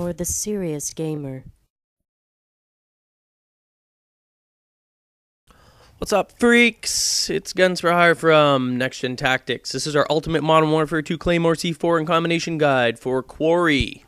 for the serious gamer. What's up, freaks? It's Guns for Hire from Next Gen Tactics. This is our Ultimate Modern Warfare 2 Claymore C4 and combination guide for Quarry.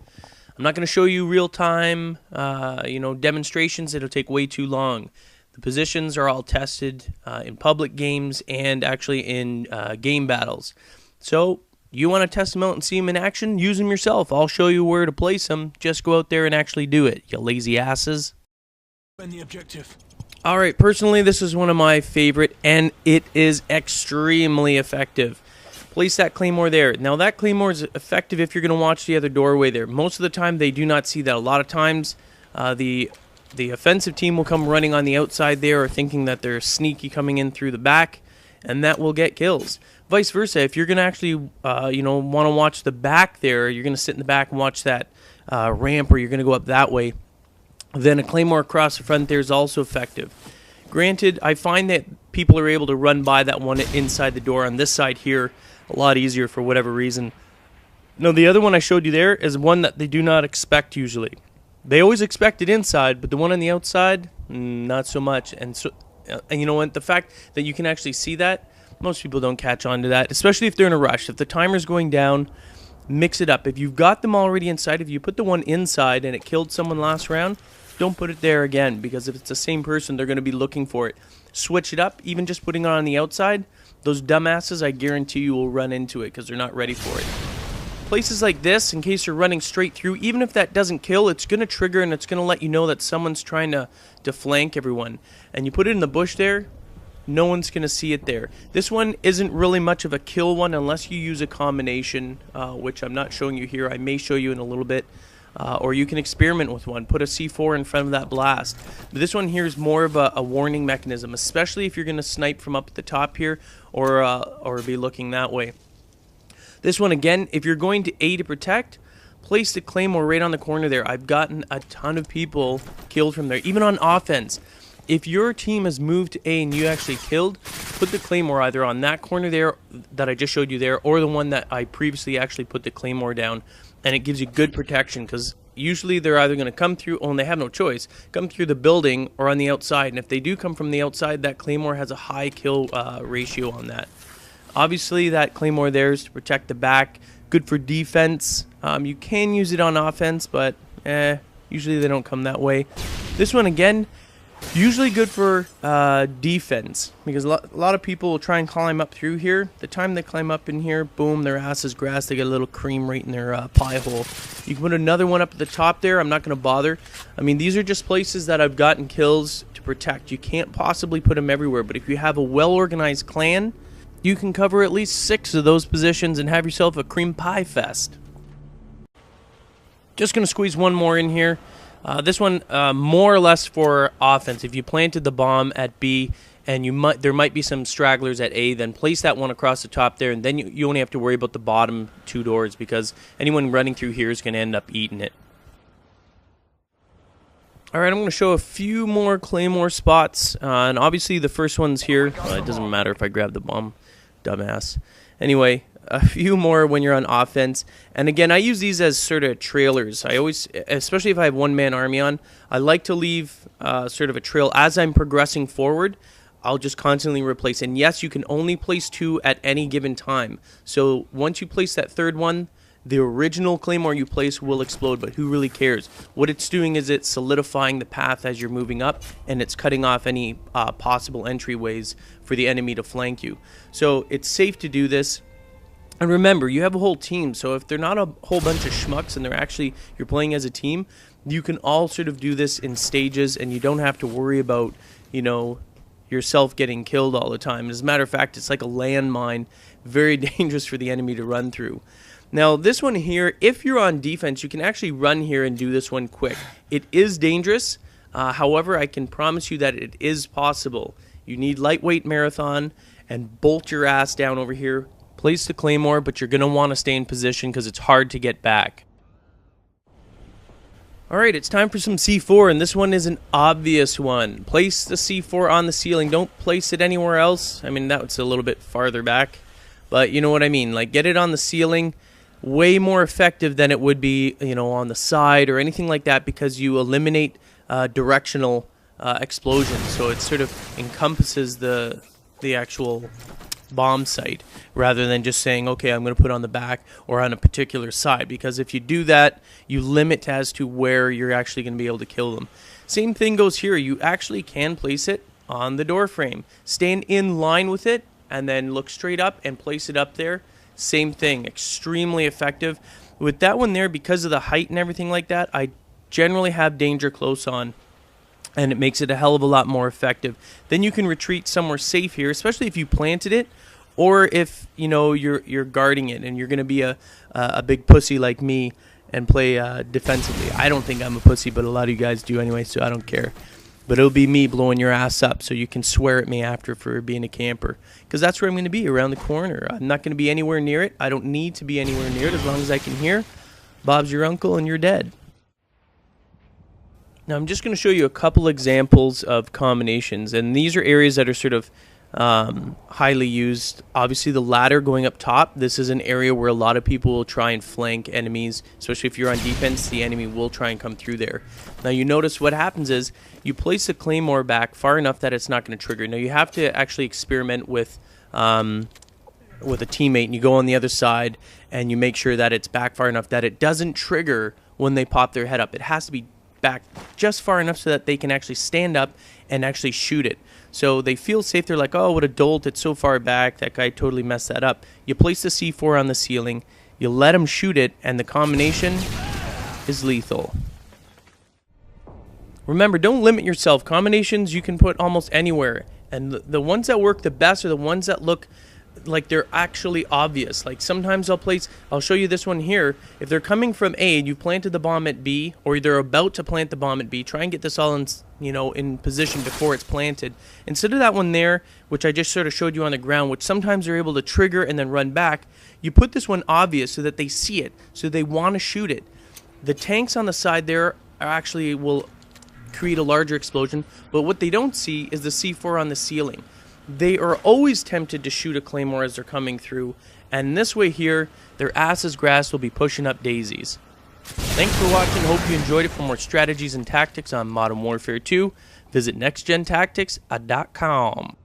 I'm not going to show you real-time, demonstrations. It'll take way too long. The positions are all tested in public games and actually in game battles. So, you want to test them out and see them in action? Use them yourself. I'll show you where to place them. Just go out there and actually do it, you lazy asses. And the objective. Alright, personally, this is one of my favorite, and it is extremely effective. Place that Claymore there. Now, that Claymore is effective if you're going to watch the other doorway there. Most of the time, they do not see that. A lot of times, the offensive team will come running on the outside there or thinking that they're sneaky coming in through the back, and that will get kills. Vice versa, if you're going to actually, want to watch the back there, you're going to sit in the back and watch that ramp, or you're going to go up that way, then a Claymore across the front there is also effective. Granted, I find that people are able to run by that one inside the door on this side here a lot easier for whatever reason. No, the other one I showed you there is one that they do not expect usually. They always expect it inside, but the one on the outside, not so much. And you know what? The fact that you can actually see that, most people don't catch on to that, especially if they're in a rush. If the timer's going down, mix it up. If you've got them already inside, if you put the one inside and it killed someone last round, don't put it there again, because if it's the same person, they're going to be looking for it. Switch it up, even just putting it on the outside. Those dumbasses, I guarantee you will run into it because they're not ready for it. Places like this, in case you're running straight through, even if that doesn't kill, it's going to trigger and it's going to let you know that someone's trying to flank everyone. And you put it in the bush there, no one's going to see it there. This one isn't really much of a kill one unless you use a combination, which I'm not showing you here. I may show you in a little bit. Or you can experiment with one. Put a C4 in front of that blast. But this one here is more of a warning mechanism, especially if you're going to snipe from up at the top here or be looking that way. This one, again, if you're going to A to protect, place the Claymore right on the corner there. I've gotten a ton of people killed from there, even on offense. If your team has moved to A and you actually killed, put the Claymore either on that corner there that I just showed you there, or the one that I previously actually put the Claymore down, and it gives you good protection, because usually they're either going to come through, and they have no choice, come through the building or on the outside, and if they do come from the outside, that Claymore has a high kill ratio on that. Obviously, that Claymore there is to protect the back, good for defense. You can use it on offense, but usually they don't come that way. This one, again, usually good for defense, because a lot of people will try and climb up through here. The time they climb up in here, boom, their ass is grass. They get a little cream right in their pie hole. You can put another one up at the top there. I'm not going to bother. I mean, these are just places that I've gotten kills to protect. You can't possibly put them everywhere, but if you have a well-organized clan, you can cover at least 6 of those positions and have yourself a cream pie fest. Just going to squeeze one more in here. This one, more or less for offense. If you planted the bomb at B and there might be some stragglers at A, then place that one across the top there, and then you only have to worry about the bottom 2 doors, because anyone running through here is going to end up eating it. Alright, I'm going to show a few more Claymore spots, and obviously the first one's here. It doesn't matter if I grab the bomb, dumbass. Anyway, a few more when you're on offense. And again, I use these as sort of trailers. I always, especially if I have one-man army on, I like to leave sort of a trail as I'm progressing forward. I'll just constantly replace. And yes, you can only place 2 at any given time. So once you place that third one, the original Claymore you place will explode, but who really cares? What it's doing is it's solidifying the path as you're moving up, and it's cutting off any possible entryways for the enemy to flank you. So it's safe to do this. And remember, you have a whole team, so if they're not a whole bunch of schmucks and you're playing as a team, you can all sort of do this in stages, and you don't have to worry about, yourself getting killed all the time. As a matter of fact, it's like a landmine, very dangerous for the enemy to run through. Now, this one here, if you're on defense, you can actually run here and do this one quick. It is dangerous, however, I can promise you that it is possible. You need lightweight marathon and bolt your ass down over here. Place the Claymore, but you're going to want to stay in position because it's hard to get back. Alright, it's time for some C4, and this one is an obvious one. Place the C4 on the ceiling. Don't place it anywhere else. I mean, that's a little bit farther back, but you know what I mean. Like, get it on the ceiling. way more effective than it would be, you know, on the side or anything like that, because you eliminate directional explosions. So it sort of encompasses the actual bomb site, rather than just saying, okay, I'm going to put it on the back or on a particular side, because if you do that, you limit as to where you're actually going to be able to kill them. Same thing goes here. You actually can place it on the door frame. Stand in line with it and then look straight up and place it up there. Same thing, extremely effective. With that one there, because of the height and everything like that, I generally have danger close on, and it makes it a hell of a lot more effective. Then you can retreat somewhere safe here, especially if you planted it, or if, you know, you're guarding it and you're going to be a big pussy like me and play defensively. I don't think I'm a pussy, but a lot of you guys do anyway, so I don't care. But it'll be me blowing your ass up, so you can swear at me after for being a camper, because that's where I'm going to be, around the corner. I'm not going to be anywhere near it. I don't need to be anywhere near it as long as I can hear Bob's your uncle and you're dead. Now I'm just going to show you a couple examples of combinations, and these are areas that are sort of highly used. Obviously the ladder going up top, this is an area where a lot of people will try and flank enemies, especially if you're on defense. The enemy will try and come through there. Now you notice what happens is you place the Claymore back far enough that it's not going to trigger. Now you have to actually experiment with a teammate, and you go on the other side and you make sure that it's back far enough that it doesn't trigger when they pop their head up. It has to be back just far enough so that they can actually stand up and actually shoot it. So they feel safe. They're like, oh, what a dolt, it's so far back, that guy totally messed that up. You place the C4 on the ceiling, you let him shoot it, and the combination is lethal. Remember, don't limit yourself. Combinations you can put almost anywhere, and the ones that work the best are the ones that look like they're actually obvious. Like sometimes I'll show you this one here. If they're coming from A and you planted the bomb at B, or they're about to plant the bomb at B, try and get this all in, you know, in position before it's planted. Instead of that one there, which I just sort of showed you on the ground, which sometimes they're able to trigger and then run back, you put this one obvious so that they see it, so they want to shoot it. The tanks on the side there actually will create a larger explosion, but what they don't see is the C4 on the ceiling. They are always tempted to shoot a Claymore as they're coming through, and this way here, their asses grass will be pushing up daisies. Thanks for watching. Hope you enjoyed it. For more strategies and tactics on Modern Warfare 2, visit nextgentactics.com.